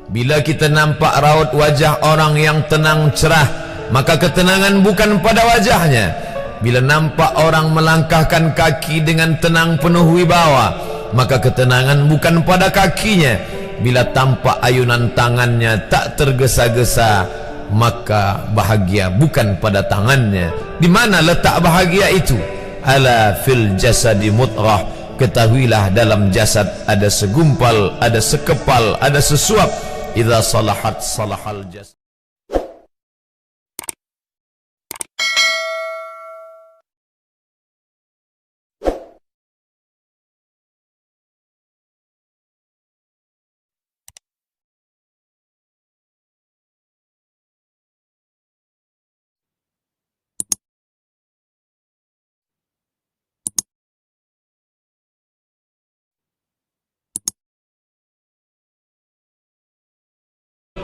Bila kita nampak raut wajah orang yang tenang cerah, maka ketenangan bukan pada wajahnya. Bila nampak orang melangkahkan kaki dengan tenang penuh wibawa, maka ketenangan bukan pada kakinya. Bila tampak ayunan tangannya tak tergesa-gesa, maka bahagia bukan pada tangannya. Di mana letak bahagia itu? Ala fil jasadi mutrah. Ketahuilah dalam jasad ada segumpal, ada sekepal, ada sesuap. Idza salahat salahal jasad.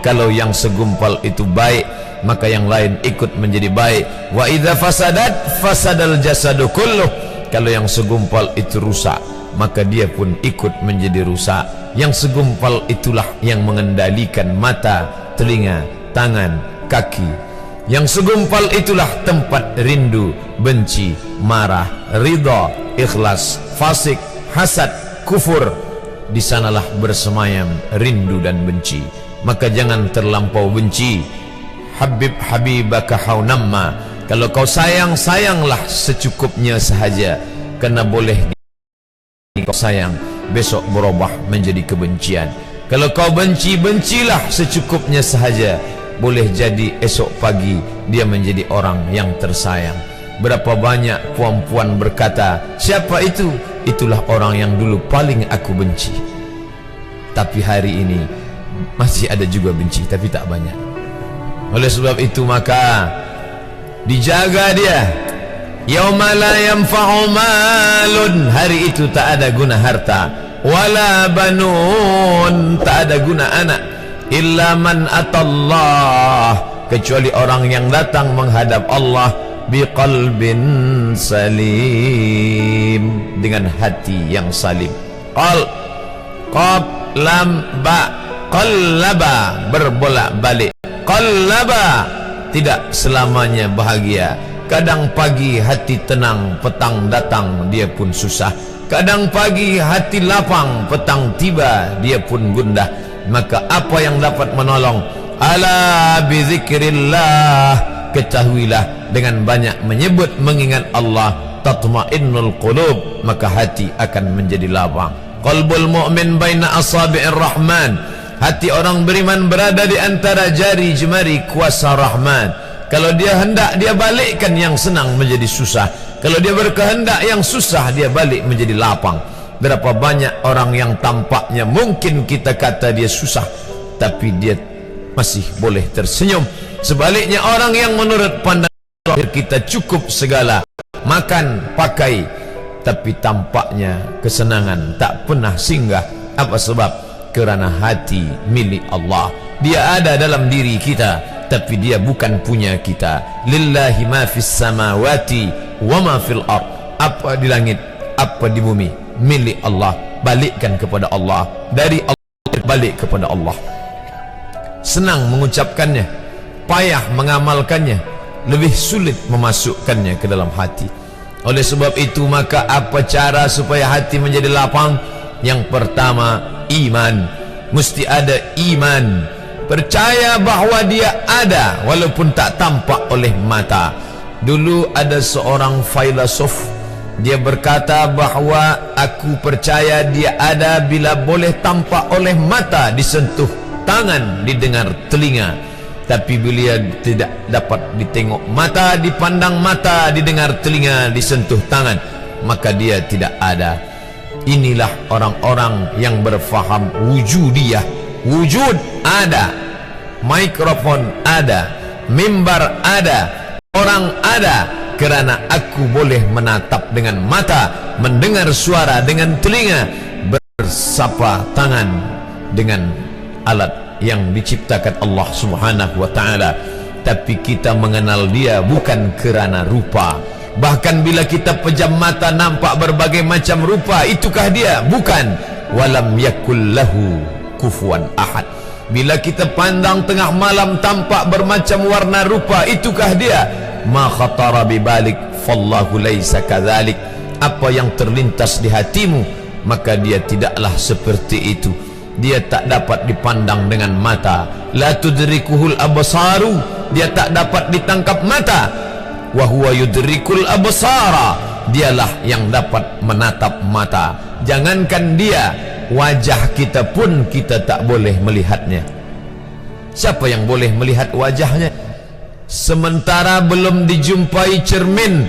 Kalau yang segumpal itu baik, maka yang lain ikut menjadi baik. Wa idza fasadat fasadal jasadu kulluh. Kalau yang segumpal itu rusak, maka dia pun ikut menjadi rusak. Yang segumpal itulah yang mengendalikan mata, telinga, tangan, kaki. Yang segumpal itulah tempat rindu, benci, marah, ridha, ikhlas, fasik, hasad, kufur. Di sanalah bersemayam rindu dan benci. Maka jangan terlampau benci. Habib habibaka haunamma. Kalau kau sayang, sayanglah secukupnya sahaja. Karena boleh kau sayang besok berubah menjadi kebencian. Kalau kau benci, bencilah secukupnya sahaja. Boleh jadi esok pagi dia menjadi orang yang tersayang. Berapa banyak puan-puan berkata, siapa itu? Itulah orang yang dulu paling aku benci. Tapi hari ini masih ada juga benci, tapi tak banyak. Oleh sebab itu maka dijaga dia. Yauma la yanfa'u malun. Hari itu tak ada guna harta, wala banun, tak ada guna anak, illa man atallah, kecuali orang yang datang menghadap Allah biqalbin salim, dengan hati yang salim. Qaf lam ba. Qallaba, berbolak-balik. Qallaba, tidak selamanya bahagia. Kadang pagi hati tenang, petang datang dia pun susah. Kadang pagi hati lapang, petang tiba dia pun gundah. Maka apa yang dapat menolong? Ala bizikrillah, ketahuilah dengan banyak menyebut mengingat Allah, tatma'innul qulub, maka hati akan menjadi lapang. Qalbul mu'min baina asabi'ir rahman. Hati orang beriman berada di antara jari jemari kuasa Rahman. Kalau dia hendak, dia balikkan yang senang menjadi susah. Kalau dia berkehendak, yang susah dia balik menjadi lapang. Berapa banyak orang yang tampaknya mungkin kita kata dia susah, tapi dia masih boleh tersenyum. Sebaliknya orang yang menurut pandangan kita cukup segala, makan, pakai, tapi tampaknya kesenangan tak pernah singgah. Apa sebab? Kerana hati milik Allah. Dia ada dalam diri kita, tapi dia bukan punya kita. Lillahi ma fis samawati wa ma fil ard. Apa di langit, apa di bumi, milik Allah. Balikkan kepada Allah. Dari Allah balik kepada Allah. Senang mengucapkannya, payah mengamalkannya, lebih sulit memasukkannya ke dalam hati. Oleh sebab itu maka apa cara supaya hati menjadi lapang? Yang pertama, iman. Mesti ada iman, percaya bahawa dia ada walaupun tak tampak oleh mata. Dulu ada seorang filosof, dia berkata bahawa aku percaya dia ada bila boleh tampak oleh mata, disentuh tangan, didengar telinga. Tapi bila tidak dapat ditengok mata, dipandang mata, didengar telinga, disentuh tangan, maka dia tidak ada. Inilah orang-orang yang berfaham wujudiyah. Wujud ada, mikrofon ada, mimbar ada, orang ada, kerana aku boleh menatap dengan mata, mendengar suara dengan telinga, bersapa tangan dengan alat yang diciptakan Allah Subhanahu wa ta'ala. Tapi kita mengenal dia bukan kerana rupa. Bahkan bila kita pejam mata nampak berbagai macam rupa, itukah dia? Bukan. Walam yakul lahu kufuwan ahad. Bila kita pandang tengah malam tampak bermacam warna rupa, itukah dia? Ma khatara bibalik fallahu laisa kadzalik. Apa yang terlintas di hatimu, maka dia tidaklah seperti itu. Dia tak dapat dipandang dengan mata. La tudrikuhul absaru, dia tak dapat ditangkap mata. Wa huwa yudrikul absara, dialah yang dapat menatap mata. Jangankan dia, wajah kita pun kita tak boleh melihatnya. Siapa yang boleh melihat wajahnya? Sementara belum dijumpai cermin,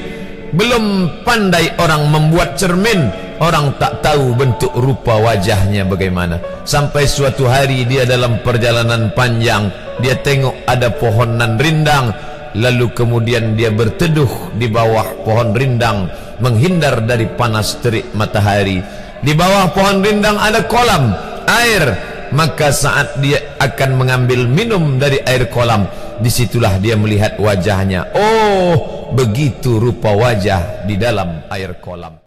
belum pandai orang membuat cermin, orang tak tahu bentuk rupa wajahnya bagaimana. Sampai suatu hari dia dalam perjalanan panjang, dia tengok ada pohonan rindang, lalu kemudian dia berteduh di bawah pohon rindang, menghindar dari panas terik matahari. Di bawah pohon rindang ada kolam air, maka saat dia akan mengambil minum dari air kolam, disitulah dia melihat wajahnya. Oh, begitu rupa wajah di dalam air kolam.